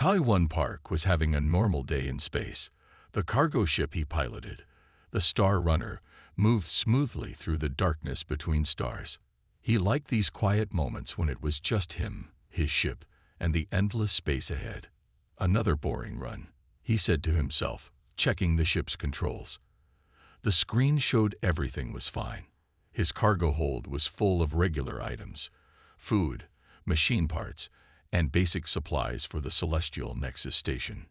Taiwan Park was having a normal day in space. The cargo ship he piloted, the Star Runner, moved smoothly through the darkness between stars. He liked these quiet moments when it was just him, his ship, and the endless space ahead. Another boring run, he said to himself, checking the ship's controls. The screen showed everything was fine. His cargo hold was full of regular items, food, machine parts, and basic supplies for the Celestial Nexus station.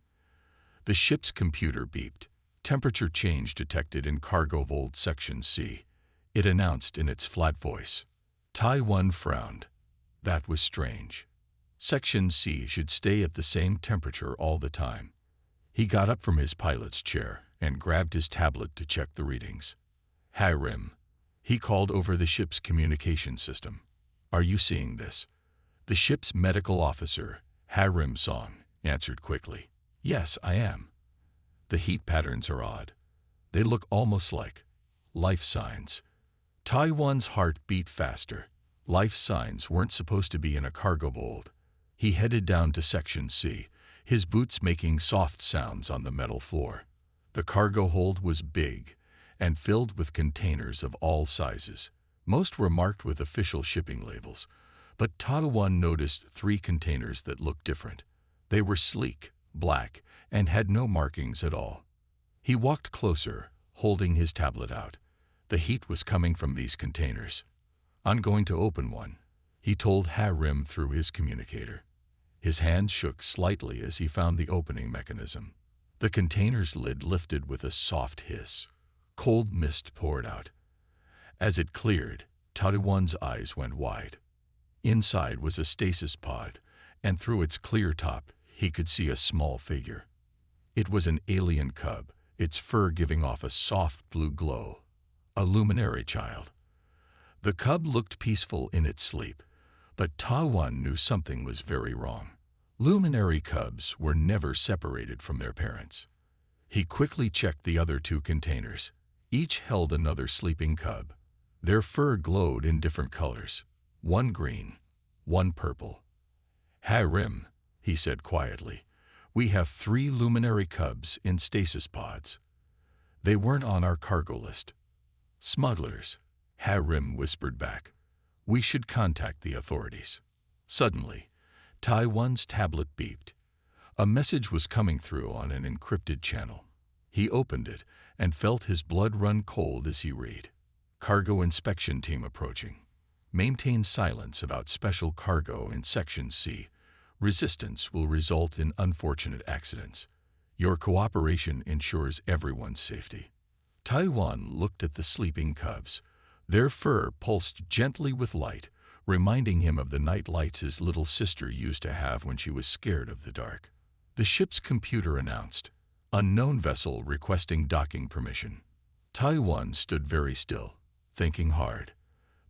The ship's computer beeped. Temperature change detected in cargo hold section C. It announced in its flat voice. Taiwan frowned. That was strange. Section C should stay at the same temperature all the time. He got up from his pilot's chair and grabbed his tablet to check the readings. "Hi, Rim," he called over the ship's communication system. "Are you seeing this?" The ship's medical officer, Harim Song, answered quickly. "Yes, I am." The heat patterns are odd. They look almost like life signs. Taiwan's heart beat faster. Life signs weren't supposed to be in a cargo hold. He headed down to Section C, his boots making soft sounds on the metal floor. The cargo hold was big and filled with containers of all sizes. Most were marked with official shipping labels, but Taiwan noticed 3 containers that looked different. They were sleek, black, and had no markings at all. He walked closer, holding his tablet out. The heat was coming from these containers. "I'm going to open one," he told Harim through his communicator. His hand shook slightly as he found the opening mechanism. The container's lid lifted with a soft hiss. Cold mist poured out. As it cleared, Taiwan's eyes went wide. Inside was a stasis pod, and through its clear top, he could see a small figure. It was an alien cub, its fur giving off a soft blue glow. A luminary child. The cub looked peaceful in its sleep, but Taiwan knew something was very wrong. Luminary cubs were never separated from their parents. He quickly checked the other 2 containers. Each held another sleeping cub. Their fur glowed in different colors, one green, one purple. "Hi, Rim," he said quietly. "We have 3 luminary cubs in stasis pods. They weren't on our cargo list." "Smugglers," Harim whispered back. "We should contact the authorities." Suddenly, Taiwan's tablet beeped. A message was coming through on an encrypted channel. He opened it and felt his blood run cold as he read. "Cargo inspection team approaching. Maintain silence about special cargo in Section C. Resistance will result in unfortunate accidents. Your cooperation ensures everyone's safety." Taiwan looked at the sleeping cubs. Their fur pulsed gently with light, reminding him of the night lights his little sister used to have when she was scared of the dark. The ship's computer announced, "Unknown vessel requesting docking permission." Taiwan stood very still, thinking hard.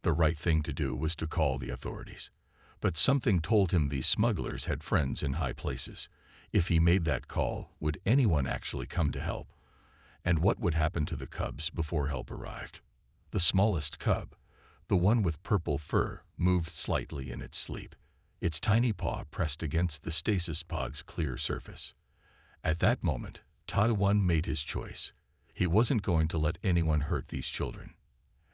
The right thing to do was to call the authorities. But something told him these smugglers had friends in high places. If he made that call, would anyone actually come to help? And what would happen to the cubs before help arrived? The smallest cub, the one with purple fur, moved slightly in its sleep. Its tiny paw pressed against the stasis pod's clear surface. At that moment, Taiwan made his choice. He wasn't going to let anyone hurt these children.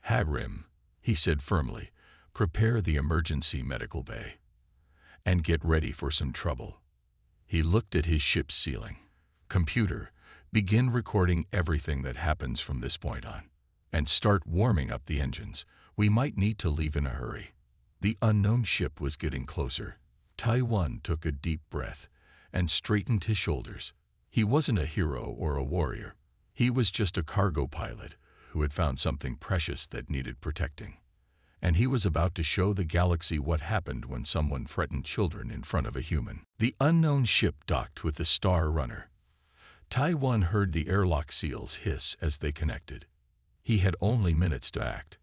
"Harim," he said firmly, "prepare the emergency medical bay. And get ready for some trouble." He looked at his ship's ceiling. "Computer, begin recording everything that happens from this point on. And start warming up the engines. We might need to leave in a hurry." The unknown ship was getting closer. Taiwan took a deep breath and straightened his shoulders. He wasn't a hero or a warrior. He was just a cargo pilot who had found something precious that needed protecting. And he was about to show the galaxy what happened when someone threatened children in front of a human. The unknown ship docked with the Star Runner. Taiwan heard the airlock seals hiss as they connected. He had only minutes to act.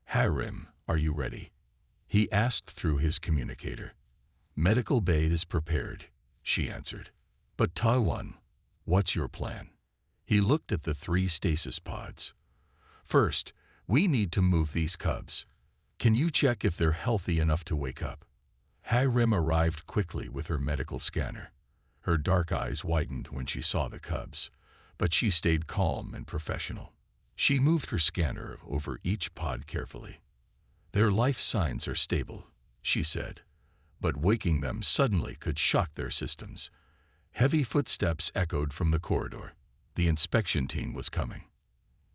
"Harim, are you ready?" he asked through his communicator. "Medical bay is prepared," she answered. "But Taiwan, what's your plan?" He looked at the 3 stasis pods. "First, we need to move these cubs. Can you check if they're healthy enough to wake up?" Harim arrived quickly with her medical scanner. Her dark eyes widened when she saw the cubs, but she stayed calm and professional. She moved her scanner over each pod carefully. "Their life signs are stable," she said, "but waking them suddenly could shock their systems." Heavy footsteps echoed from the corridor. The inspection team was coming.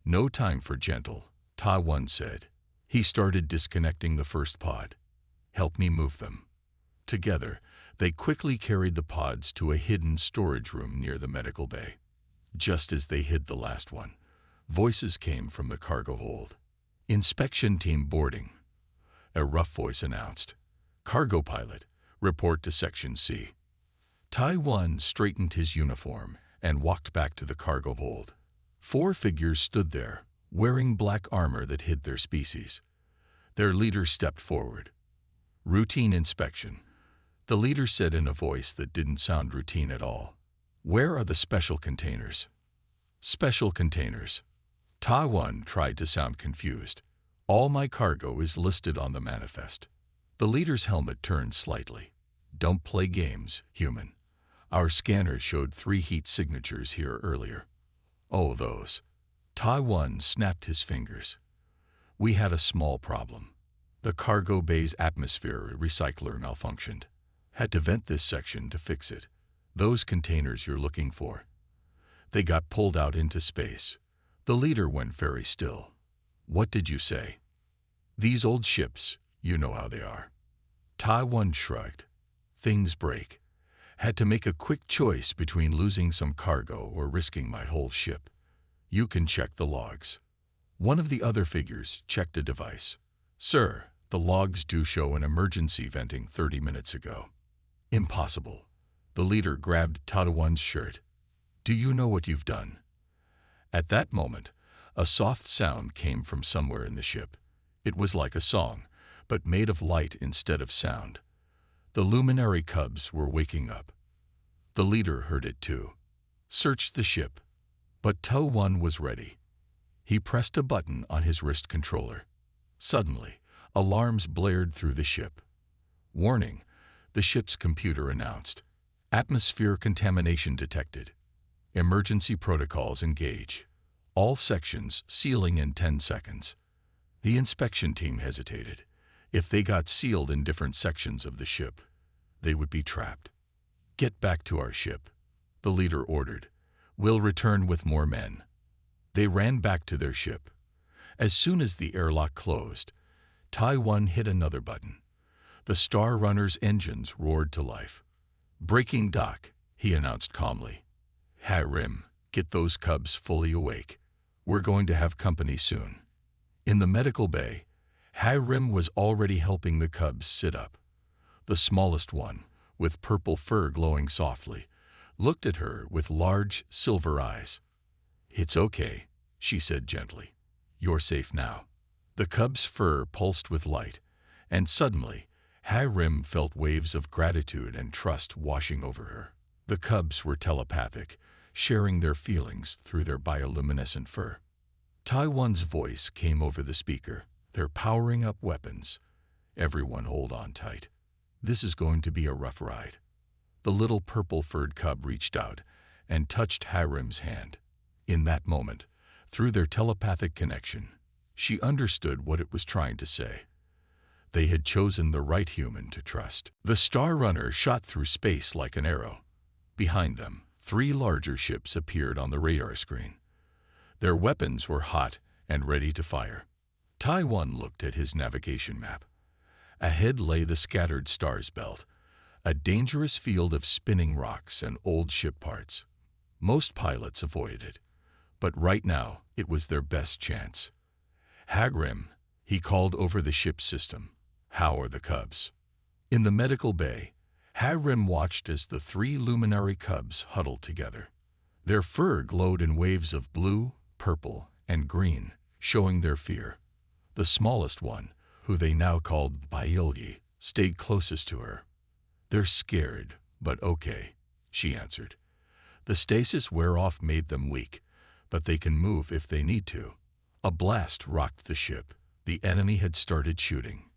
"No time for gentle," Ta-1 said. He started disconnecting the first pod. "Help me move them." Together, they quickly carried the pods to a hidden storage room near the medical bay. Just as they hid the last one, voices came from the cargo hold. "Inspection team boarding," a rough voice announced. "Cargo pilot, report to Section C." Tai-1 straightened his uniform and walked back to the cargo hold. 4 figures stood there, wearing black armor that hid their species. Their leader stepped forward. "Routine inspection," the leader said in a voice that didn't sound routine at all. "Where are the special containers?" "Special containers." Ta-1 tried to sound confused. "All my cargo is listed on the manifest." The leader's helmet turned slightly. "Don't play games, human. Our scanners showed 3 heat signatures here earlier." "Oh, those." Ta-1 snapped his fingers. "We had a small problem. The cargo bay's atmosphere recycler malfunctioned. Had to vent this section to fix it. Those containers you're looking for. They got pulled out into space." The leader went very still. "What did you say?" "These old ships, you know how they are." Ta-1 shrugged. "Things break. Had to make a quick choice between losing some cargo or risking my whole ship. You can check the logs." One of the other figures checked a device. "Sir, the logs do show an emergency venting 30 minutes ago." "Impossible." The leader grabbed Ta-1's shirt. "Do you know what you've done?" At that moment, a soft sound came from somewhere in the ship. It was like a song, but made of light instead of sound. The luminary cubs were waking up. The leader heard it too. Searched the ship. But Ta-1 was ready. He pressed a button on his wrist controller. Suddenly, alarms blared through the ship. "Warning," the ship's computer announced. "Atmosphere contamination detected. Emergency protocols engage. All sections sealing in 10 seconds." The inspection team hesitated. If they got sealed in different sections of the ship, they would be trapped. "Get back to our ship," the leader ordered. "We'll return with more men." They ran back to their ship. As soon as the airlock closed, Tai-1 hit another button. The Star Runner's engines roared to life. "Breaking dock," he announced calmly. "Harim, get those cubs fully awake. We're going to have company soon." In the medical bay, Harim was already helping the cubs sit up. The smallest one, with purple fur glowing softly, looked at her with large, silver eyes. "It's okay," she said gently. "You're safe now." The cub's fur pulsed with light, and suddenly, Harim felt waves of gratitude and trust washing over her. The cubs were telepathic, sharing their feelings through their bioluminescent fur. Tai-1's voice came over the speaker. "They're powering up weapons. Everyone hold on tight. This is going to be a rough ride." The little purple-furred cub reached out and touched Harim's hand. In that moment, through their telepathic connection, she understood what it was trying to say. They had chosen the right human to trust. The Star Runner shot through space like an arrow. Behind them, 3 larger ships appeared on the radar screen. Their weapons were hot and ready to fire. Tai-1 looked at his navigation map. Ahead lay the scattered stars belt, a dangerous field of spinning rocks and old ship parts. Most pilots avoided it, but right now it was their best chance. "Harim," he called over the ship's system. "How are the cubs?" In the medical bay, Harim watched as the 3 luminary cubs huddled together. Their fur glowed in waves of blue, purple, and green, showing their fear. The smallest one, who they now called Bailyi, stayed closest to her. "They're scared, but okay," she answered. "The stasis wear-off made them weak, but they can move if they need to." A blast rocked the ship. The enemy had started shooting.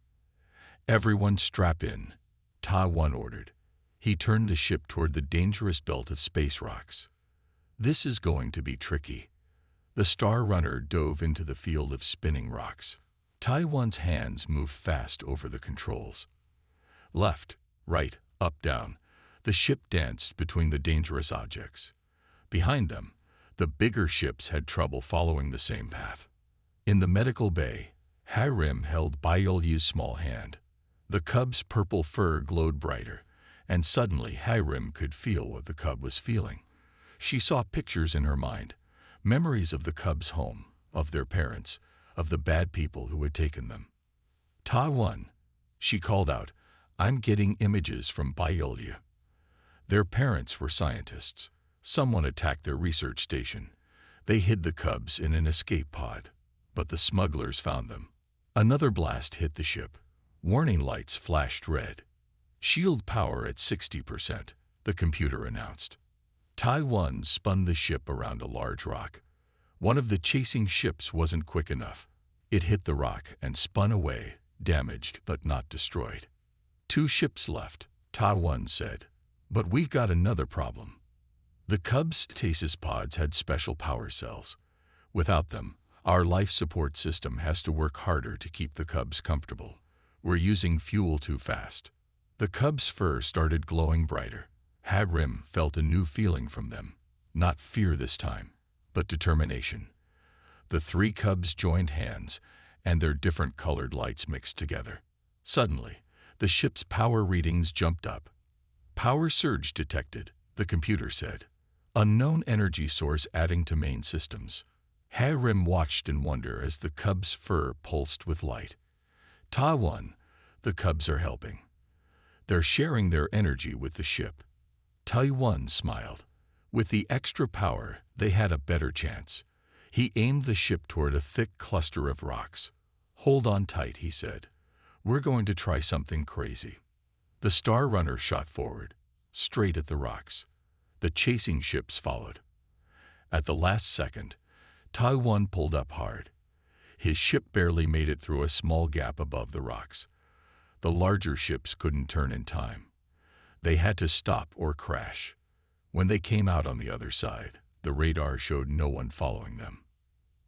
"Everyone strap in," Ta-1 ordered. He turned the ship toward the dangerous belt of space rocks. This is going to be tricky. The Star Runner dove into the field of spinning rocks. Taiwan's hands moved fast over the controls. Left, right, up, down. The ship danced between the dangerous objects. Behind them, the bigger ships had trouble following the same path. In the medical bay, Hiram held Baiolyi's small hand. The cub's purple fur glowed brighter, and suddenly Hiram could feel what the cub was feeling. She saw pictures in her mind, memories of the cub's home, of their parents, of the bad people who had taken them. Taiwan, she called out, I'm getting images from Baiolyi. Their parents were scientists. Someone attacked their research station. They hid the cubs in an escape pod, but the smugglers found them. Another blast hit the ship. Warning lights flashed red. Shield power at 60%, the computer announced. Taiwan spun the ship around a large rock. One of the chasing ships wasn't quick enough. It hit the rock and spun away, damaged but not destroyed. 2 ships left, Taiwan said. But we've got another problem. The Cub's stasis pods had special power cells. Without them, our life support system has to work harder to keep the Cubs comfortable. We're using fuel too fast. The Cub's fur started glowing brighter. Hiram felt a new feeling from them. Not fear this time, but determination. The 3 Cubs joined hands, and their different colored lights mixed together. Suddenly, the ship's power readings jumped up. Power surge detected, the computer said. Unknown energy source adding to main systems. Hiram watched in wonder as the Cub's fur pulsed with light. Taiwan, the Cubs are helping. They're sharing their energy with the ship. Taiwan smiled. With the extra power, they had a better chance. He aimed the ship toward a thick cluster of rocks. Hold on tight, he said. We're going to try something crazy. The Star Runner shot forward, straight at the rocks. The chasing ships followed. At the last second, Taiwan pulled up hard. His ship barely made it through a small gap above the rocks. The larger ships couldn't turn in time. They had to stop or crash. When they came out on the other side, the radar showed no one following them.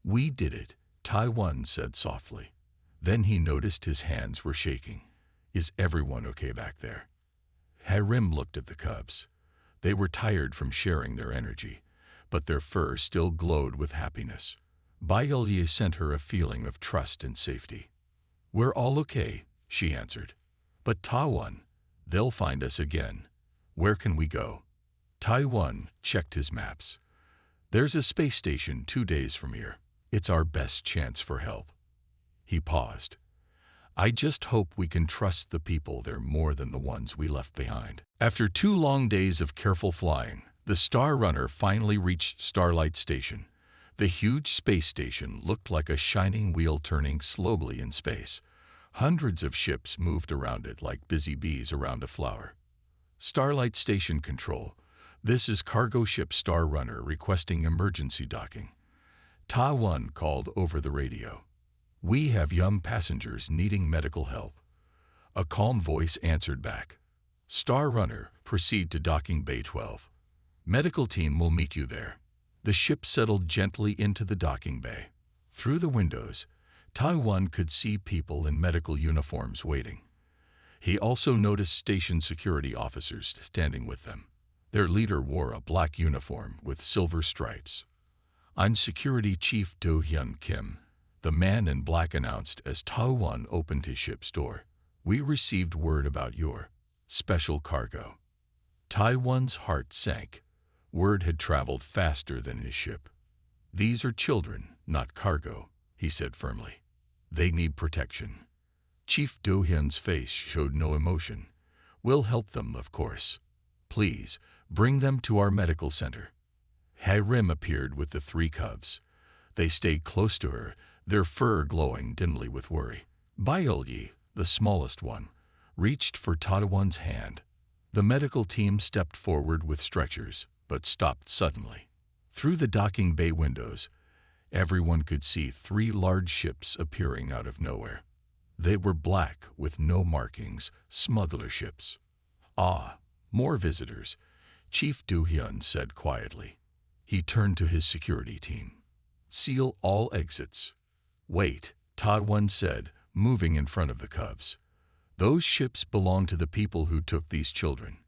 We did it, Taiwan said softly. Then he noticed his hands were shaking. Is everyone okay back there? Hiram looked at the Cubs. They were tired from sharing their energy, but their fur still glowed with happiness. Baiolyi sent her a feeling of trust and safety. We're all okay, she answered. But Taiwan, they'll find us again. Where can we go? Taiwan checked his maps. There's a space station 2 days from here. It's our best chance for help. He paused. I just hope we can trust the people there more than the ones we left behind. After 2 long days of careful flying, the Star Runner finally reached Starlight Station. The huge space station looked like a shining wheel turning slowly in space. Hundreds of ships moved around it like busy bees around a flower. Starlight Station Control. This is cargo ship Star Runner requesting emergency docking. Taiwan called over the radio. We have young passengers needing medical help. A calm voice answered back. Star Runner, proceed to docking bay 12. Medical team will meet you there. The ship settled gently into the docking bay. Through the windows, Taiwan could see people in medical uniforms waiting. He also noticed station security officers standing with them. Their leader wore a black uniform with silver stripes. I'm Security Chief Do-hyun Kim, the man in black announced as Taiwan opened his ship's door. We received word about your special cargo. Taiwan's heart sank. Word had traveled faster than his ship. These are children, not cargo, he said firmly. They need protection. Chief Do-hyun's face showed no emotion. We'll help them, of course. Please, bring them to our medical center. Hiram appeared with the 3 Cubs. They stayed close to her, their fur glowing dimly with worry. Baiolyi, the smallest one, reached for Taiwan's hand. The medical team stepped forward with stretchers, but stopped suddenly. Through the docking bay windows, everyone could see 3 large ships appearing out of nowhere. They were black with no markings, smuggler ships. Ah, More visitors, Chief Do-hyun said quietly. He turned to his security team. Seal all exits. Wait, Ta-won said, moving in front of the Cubs. Those ships belong to the people who took these children.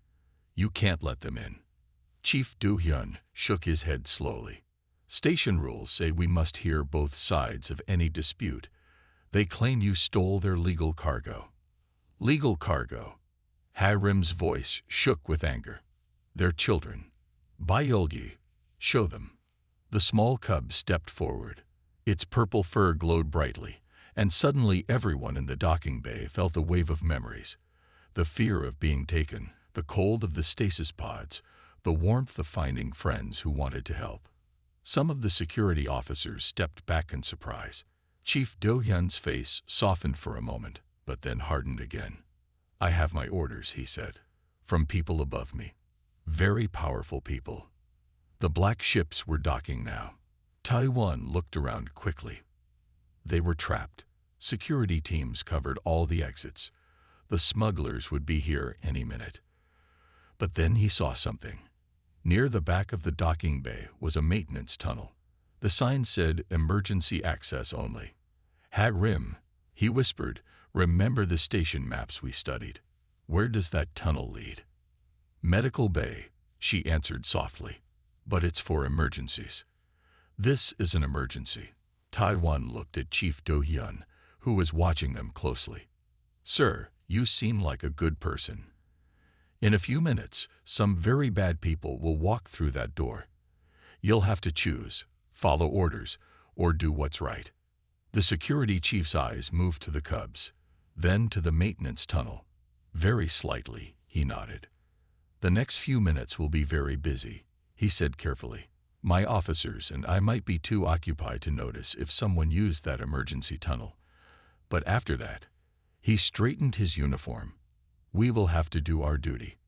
You can't let them in. Chief Do-hyun shook his head slowly. Station rules say we must hear both sides of any dispute. They claim you stole their legal cargo. Legal cargo? Ha-rim's voice shook with anger. They're children. Byolgi, show them. The small cub stepped forward. Its purple fur glowed brightly, and suddenly everyone in the docking bay felt a wave of memories. The fear of being taken, the cold of the stasis pods, the warmth of finding friends who wanted to help. Some of the security officers stepped back in surprise. Chief Do-hyun's face softened for a moment, but then hardened again. I have my orders, he said, from people above me. Very powerful people. The black ships were docking now. Ta-won looked around quickly. They were trapped. Security teams covered all the exits. The smugglers would be here any minute. But then he saw something. Near the back of the docking bay was a maintenance tunnel. The sign said, "Emergency access only." Ha-rim, he whispered, remember the station maps we studied. Where does that tunnel lead? Medical bay, she answered softly. But it's for emergencies. This is an emergency. Ta-won looked at Chief Do-hyun, who was watching them closely. Sir, you seem like a good person. In a few minutes, some very bad people will walk through that door. You'll have to choose, follow orders, or do what's right. The security chief's eyes moved to the Cubs, then to the maintenance tunnel. Very slightly, he nodded. The next few minutes will be very busy, he said carefully. My officers and I might be too occupied to notice if someone used that emergency tunnel. But after that, he straightened his uniform. We will have to do our duty.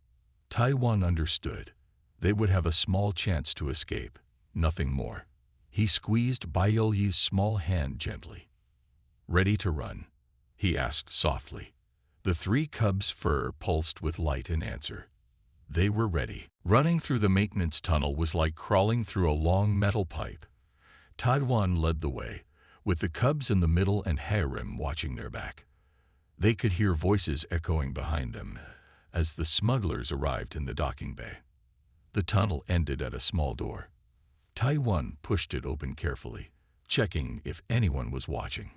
Ta-won understood. They would have a small chance to escape, nothing more. He squeezed Byolgi's small hand gently. Ready to run? He asked softly. The three Cubs' fur pulsed with light in answer. They were ready. Running through the maintenance tunnel was like crawling through a long metal pipe. Ta-won led the way, with the Cubs in the middle and Ha-rim watching their back. They could hear voices echoing behind them as the smugglers arrived in the docking bay. The tunnel ended at a small door. Ta-won pushed it open carefully, checking if anyone was watching.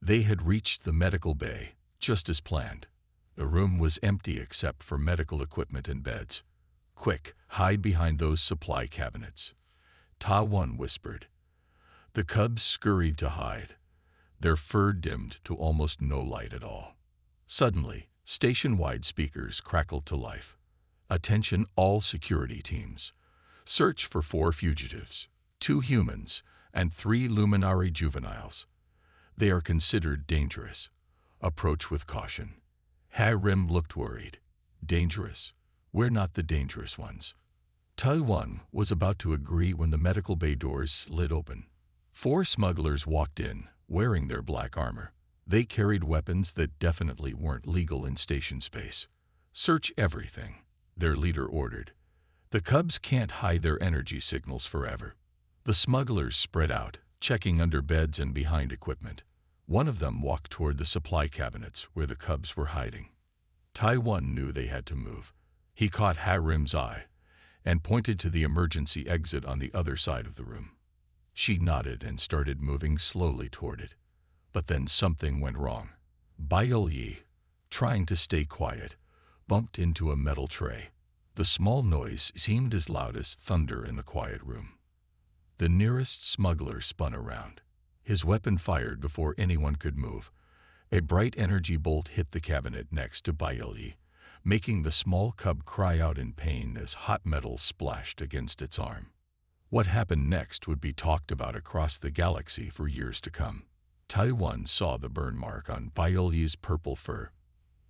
They had reached the medical bay, just as planned. The room was empty except for medical equipment and beds. Quick, hide behind those supply cabinets, Ta-won whispered. The Cubs scurried to hide. Their fur dimmed to almost no light at all. Suddenly, station-wide speakers crackled to life. Attention all security teams. Search for 4 fugitives, 2 humans, and 3 luminary juveniles. They are considered dangerous. Approach with caution. Ha-rim looked worried. Dangerous? We're not the dangerous ones. Ta-won was about to agree when the medical bay doors slid open. 4 smugglers walked in, wearing their black armor. They carried weapons that definitely weren't legal in station space. Search everything, their leader ordered. The Cubs can't hide their energy signals forever. The smugglers spread out, checking under beds and behind equipment. One of them walked toward the supply cabinets where the Cubs were hiding. Ta-won knew they had to move. He caught Ha-rim's eye and pointed to the emergency exit on the other side of the room. She nodded and started moving slowly toward it. But then something went wrong. Byolgi, trying to stay quiet, bumped into a metal tray. The small noise seemed as loud as thunder in the quiet room. The nearest smuggler spun around. His weapon fired before anyone could move. A bright energy bolt hit the cabinet next to Byolgi, making the small cub cry out in pain as hot metal splashed against its arm. What happened next would be talked about across the galaxy for years to come. Ta-won saw the burn mark on Byolgi's purple fur.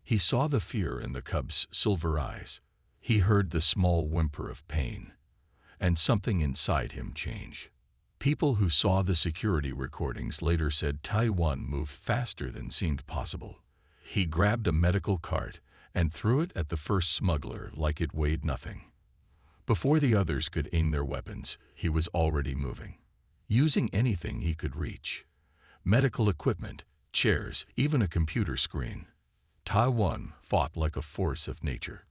He saw the fear in the cub's silver eyes. He heard the small whimper of pain, and something inside him changed. People who saw the security recordings later said Ta-won moved faster than seemed possible. He grabbed a medical cart and threw it at the first smuggler like it weighed nothing. Before the others could aim their weapons, he was already moving, using anything he could reach. Medical equipment, chairs, even a computer screen. Taiwan fought like a force of nature.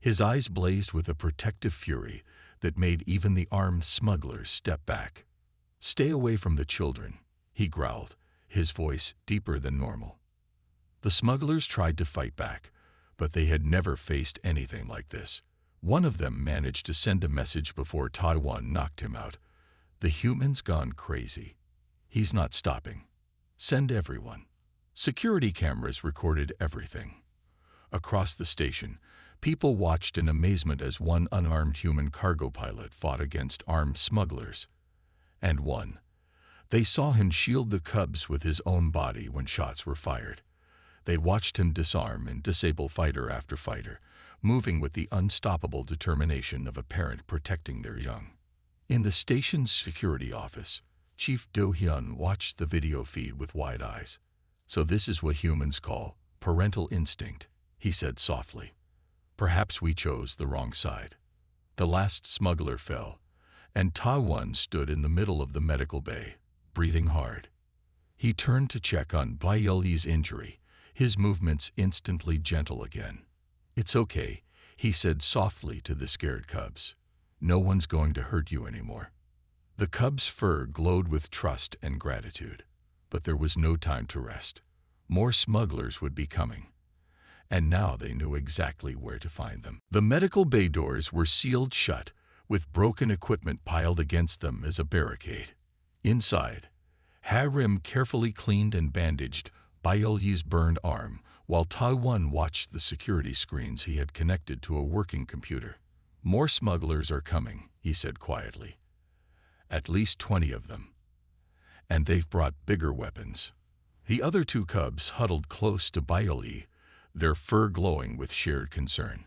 His eyes blazed with a protective fury that made even the armed smugglers step back. "Stay away from the children," he growled, his voice deeper than normal. The smugglers tried to fight back, but they had never faced anything like this. One of them managed to send a message before Taiwan knocked him out. "The human's gone crazy. He's not stopping. Send everyone." Security cameras recorded everything. Across the station, people watched in amazement as one unarmed human cargo pilot fought against armed smugglers. And won. They saw him shield the cubs with his own body when shots were fired. They watched him disarm and disable fighter after fighter, moving with the unstoppable determination of a parent protecting their young. In the station's security office, Chief Do-hyun watched the video feed with wide eyes. "So this is what humans call parental instinct," he said softly. "Perhaps we chose the wrong side." The last smuggler fell, and Taiwan stood in the middle of the medical bay, breathing hard. He turned to check on Baiyuli's injury, his movements instantly gentle again. "It's okay," he said softly to the scared cubs. "No one's going to hurt you anymore." The cubs' fur glowed with trust and gratitude, but there was no time to rest. More smugglers would be coming, and now they knew exactly where to find them. The medical bay doors were sealed shut, with broken equipment piled against them as a barricade. Inside, Harim carefully cleaned and bandaged Baiyuli's burned arm, while Taiwan watched the security screens he had connected to a working computer. "More smugglers are coming," he said quietly. "At least 20 of them. And they've brought bigger weapons." The other two cubs huddled close to Baiyuli, their fur glowing with shared concern.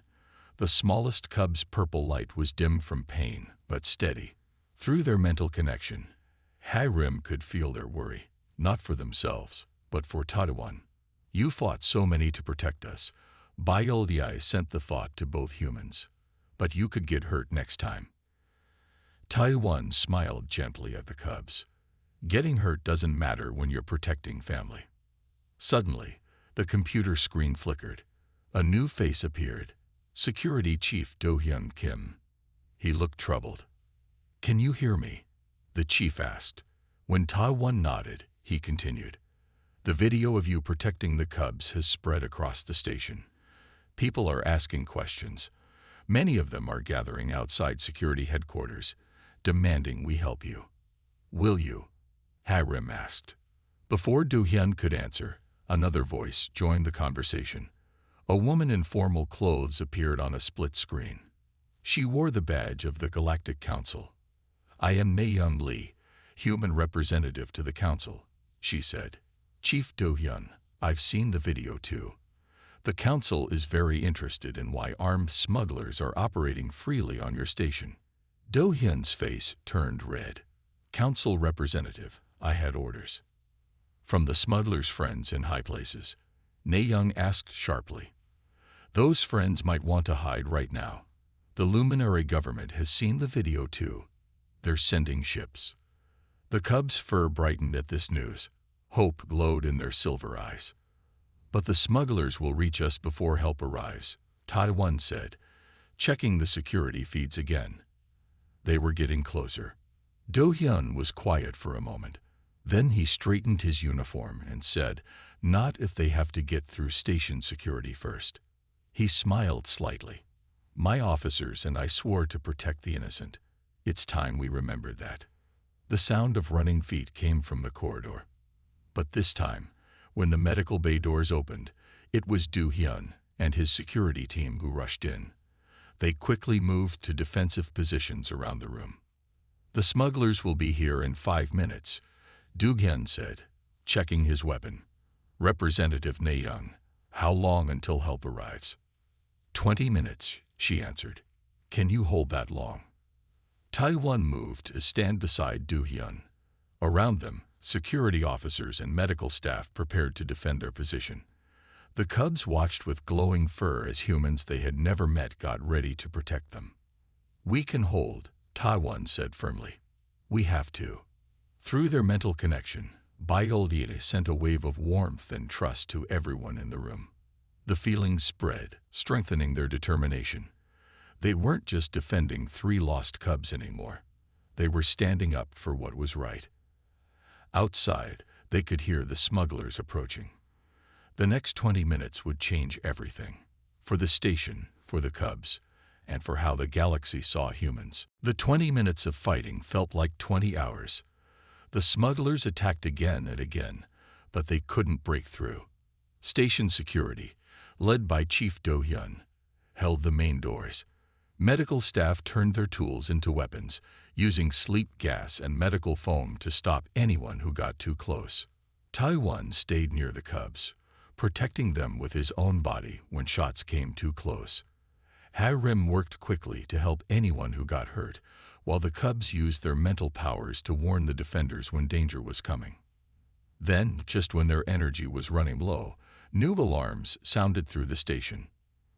The smallest cub's purple light was dim from pain, but steady. Through their mental connection, Harim could feel their worry, not for themselves, but for Taiwan. "You fought so many to protect us." Baiyuli sent the thought to both humans. "But you could get hurt next time." Taiwan smiled gently at the cubs. "Getting hurt doesn't matter when you're protecting family." Suddenly, the computer screen flickered. A new face appeared. Security Chief Do-hyun Kim. He looked troubled. "Can you hear me?" the chief asked. When Taiwan nodded, he continued. "The video of you protecting the cubs has spread across the station. People are asking questions. Many of them are gathering outside security headquarters, demanding we help you." "Will you?" Harim asked. Before Do-hyun could answer, another voice joined the conversation. A woman in formal clothes appeared on a split screen. She wore the badge of the Galactic Council. "I am Nae-young Lee, human representative to the Council," she said. "Chief Do-hyun, I've seen the video too. The Council is very interested in why armed smugglers are operating freely on your station." Do-hyun's face turned red. "Council representative, I had orders." "From the smugglers' friends in high places?" Nae-young asked sharply. "Those friends might want to hide right now. The luminary government has seen the video too. They're sending ships." The cubs' fur brightened at this news. Hope glowed in their silver eyes. "But the smugglers will reach us before help arrives," Taiwan said, checking the security feeds again. They were getting closer. Do-hyun was quiet for a moment. Then he straightened his uniform and said, "Not if they have to get through station security first." He smiled slightly. "My officers and I swore to protect the innocent. It's time we remembered that." The sound of running feet came from the corridor. But this time, when the medical bay doors opened, it was Do-hyun and his security team who rushed in. They quickly moved to defensive positions around the room. "The smugglers will be here in 5 minutes," Do-hyun said, checking his weapon. "Representative Nae-young, how long until help arrives?" 20 minutes, she answered. "Can you hold that long?" Taiwan moved to stand beside Do-hyun. Around them, security officers and medical staff prepared to defend their position. The cubs watched with glowing fur as humans they had never met got ready to protect them. "We can hold," Taiwan said firmly. "We have to." Through their mental connection, Bioldire sent a wave of warmth and trust to everyone in the room. The feelings spread, strengthening their determination. They weren't just defending 3 lost cubs anymore. They were standing up for what was right. Outside, they could hear the smugglers approaching. The next 20 minutes would change everything. For the station, for the cubs, and for how the galaxy saw humans. The 20 minutes of fighting felt like 20 hours. The smugglers attacked again and again, but they couldn't break through. Station security, led by Chief Do-hyun, held the main doors. Medical staff turned their tools into weapons, using sleep gas and medical foam to stop anyone who got too close. Taiwan stayed near the cubs, protecting them with his own body when shots came too close. Harim worked quickly to help anyone who got hurt, while the cubs used their mental powers to warn the defenders when danger was coming. Then, just when their energy was running low, new alarms sounded through the station.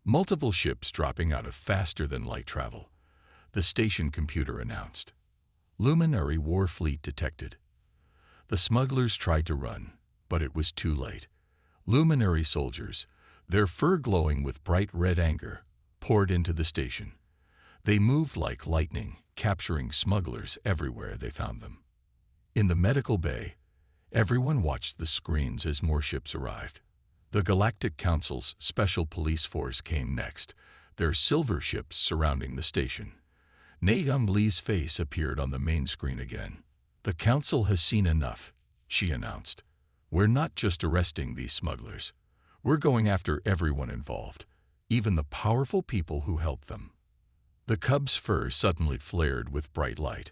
Multiple ships dropping out of faster-than-light travel. The station computer announced. Luminary war fleet detected. The smugglers tried to run, but it was too late. Luminary soldiers, their fur glowing with bright red anger, poured into the station. They moved like lightning, capturing smugglers everywhere they found them. In the medical bay, everyone watched the screens as more ships arrived. The Galactic Council's special police force came next, their silver ships surrounding the station. Naeum Lee's face appeared on the main screen again. "The Council has seen enough," she announced. "We're not just arresting these smugglers. We're going after everyone involved, even the powerful people who helped them." The cubs' fur suddenly flared with bright light.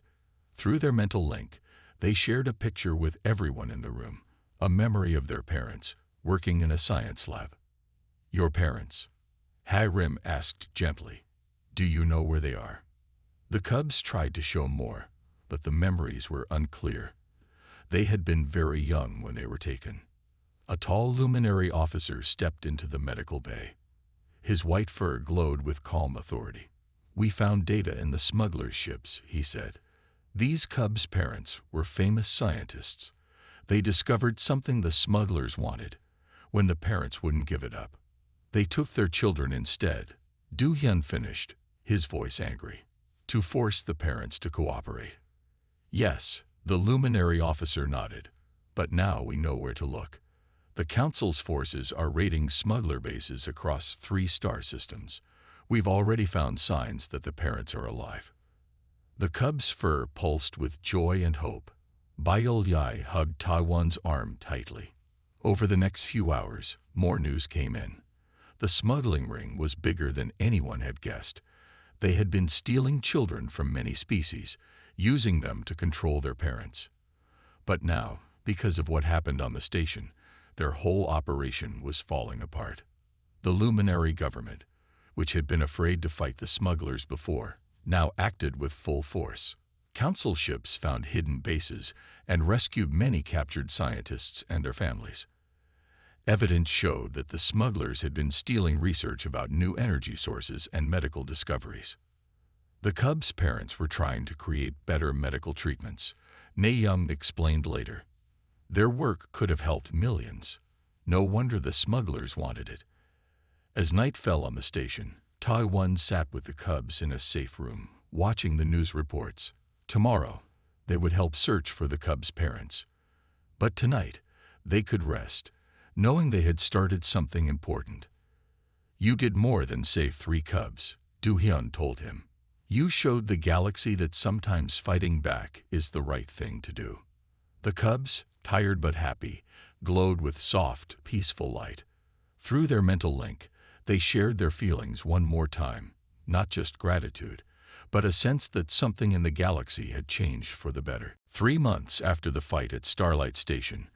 Through their mental link, they shared a picture with everyone in the room, a memory of their parents, working in a science lab. "Your parents?" Harim asked gently. "Do you know where they are?" The cubs tried to show more, but the memories were unclear. They had been very young when they were taken. A tall luminary officer stepped into the medical bay. His white fur glowed with calm authority. "We found data in the smugglers' ships," he said. "These cubs' parents were famous scientists. They discovered something the smugglers wanted, when the parents wouldn't give it up. They took their children instead." Do-hyun finished, his voice angry, "to force the parents to cooperate." "Yes," the luminary officer nodded, "but now we know where to look. The Council's forces are raiding smuggler bases across 3 star systems. We've already found signs that the parents are alive." The cub's fur pulsed with joy and hope. Bioldire hugged Taiwan's arm tightly. Over the next few hours, more news came in. The smuggling ring was bigger than anyone had guessed. They had been stealing children from many species, using them to control their parents. But now, because of what happened on the station, their whole operation was falling apart. The luminary government, which had been afraid to fight the smugglers before, now acted with full force. Council ships found hidden bases and rescued many captured scientists and their families. Evidence showed that the smugglers had been stealing research about new energy sources and medical discoveries. The cubs' parents were trying to create better medical treatments, Naeum explained later. Their work could have helped millions. No wonder the smugglers wanted it. As night fell on the station, Taiwan sat with the cubs in a safe room, watching the news reports. Tomorrow, they would help search for the cubs' parents. But tonight, they could rest, knowing they had started something important. "You did more than save 3 cubs," Do-hyun told him. "You showed the galaxy that sometimes fighting back is the right thing to do." The cubs, tired but happy, glowed with soft, peaceful light. Through their mental link, they shared their feelings one more time, not just gratitude, but a sense that something in the galaxy had changed for the better. 3 months after the fight at Starlight Station,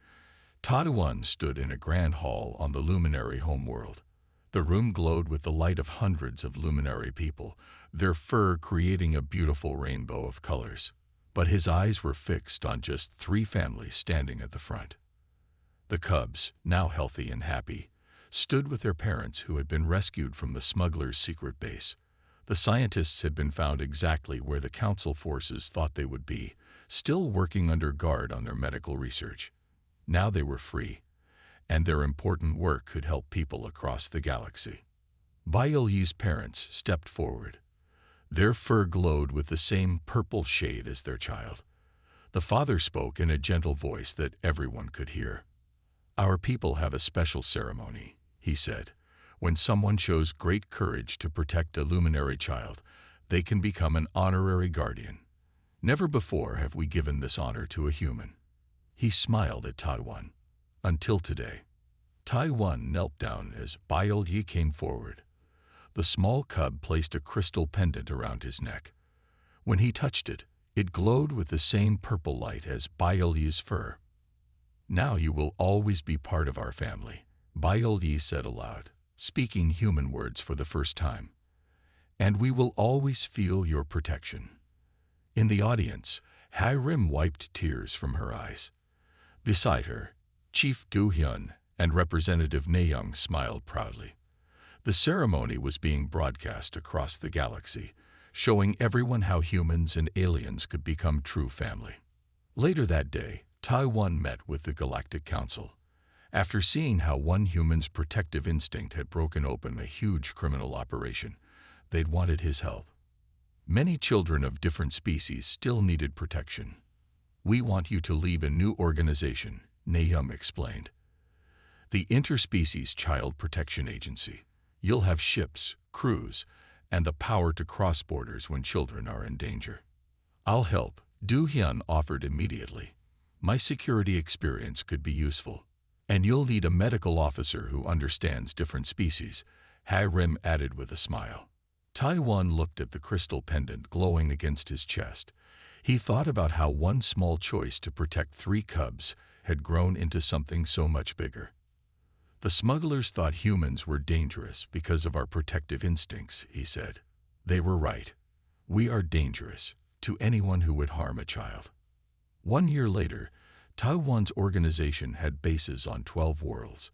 Taiwan stood in a grand hall on the luminary homeworld. The room glowed with the light of hundreds of luminary people, their fur creating a beautiful rainbow of colors. But his eyes were fixed on just 3 families standing at the front. The cubs, now healthy and happy, stood with their parents who had been rescued from the smugglers' secret base. The scientists had been found exactly where the Council forces thought they would be, still working under guard on their medical research. Now they were free, and their important work could help people across the galaxy. Baile's parents stepped forward. Their fur glowed with the same purple shade as their child. The father spoke in a gentle voice that everyone could hear. "Our people have a special ceremony," he said. "When someone shows great courage to protect a luminary child, they can become an honorary guardian. Never before have we given this honor to a human." He smiled at Taiwan. "Until today." Taiwan knelt down as Baile came forward. The small cub placed a crystal pendant around his neck. When he touched it, it glowed with the same purple light as Baile's fur. "Now you will always be part of our family," Baile said aloud, speaking human words for the first time. "And we will always feel your protection." In the audience, Hai-Rim wiped tears from her eyes. Beside her, Chief Du-hyun and Representative Nayoung smiled proudly. The ceremony was being broadcast across the galaxy, showing everyone how humans and aliens could become true family. Later that day, Taiwan met with the Galactic Council. After seeing how one human's protective instinct had broken open a huge criminal operation, they'd wanted his help. Many children of different species still needed protection. "We want you to lead a new organization," Nayoung explained. "The Interspecies Child Protection Agency. You'll have ships, crews, and the power to cross borders when children are in danger." "I'll help," Du-hyun offered immediately. "My security experience could be useful." "And you'll need a medical officer who understands different species," Hai-Rim added with a smile. Taiwan looked at the crystal pendant glowing against his chest. He thought about how one small choice to protect 3 cubs had grown into something so much bigger. "The smugglers thought humans were dangerous because of our protective instincts," he said. "They were right. We are dangerous to anyone who would harm a child." 1 year later, Taiwan's organization had bases on 12 worlds.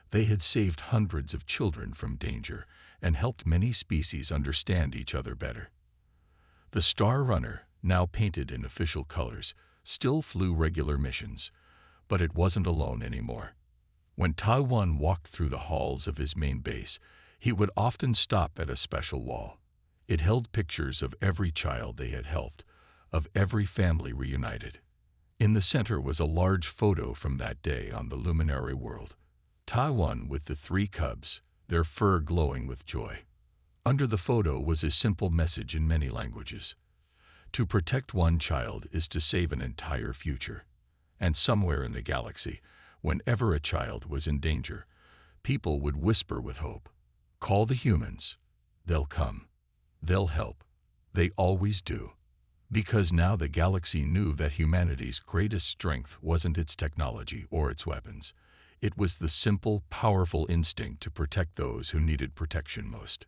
They had saved hundreds of children from danger and helped many species understand each other better. The Star Runner, now painted in official colors, still flew regular missions, but it wasn't alone anymore. When Taiwan walked through the halls of his main base, he would often stop at a special wall. It held pictures of every child they had helped, of every family reunited. In the center was a large photo from that day on the luminary world. Taiwan with the 3 cubs, their fur glowing with joy. Under the photo was a simple message in many languages. To protect one child is to save an entire future. And somewhere in the galaxy, whenever a child was in danger, people would whisper with hope, "Call the humans. They'll come. They'll help. They always do." Because now the galaxy knew that humanity's greatest strength wasn't its technology or its weapons. It was the simple, powerful instinct to protect those who needed protection most.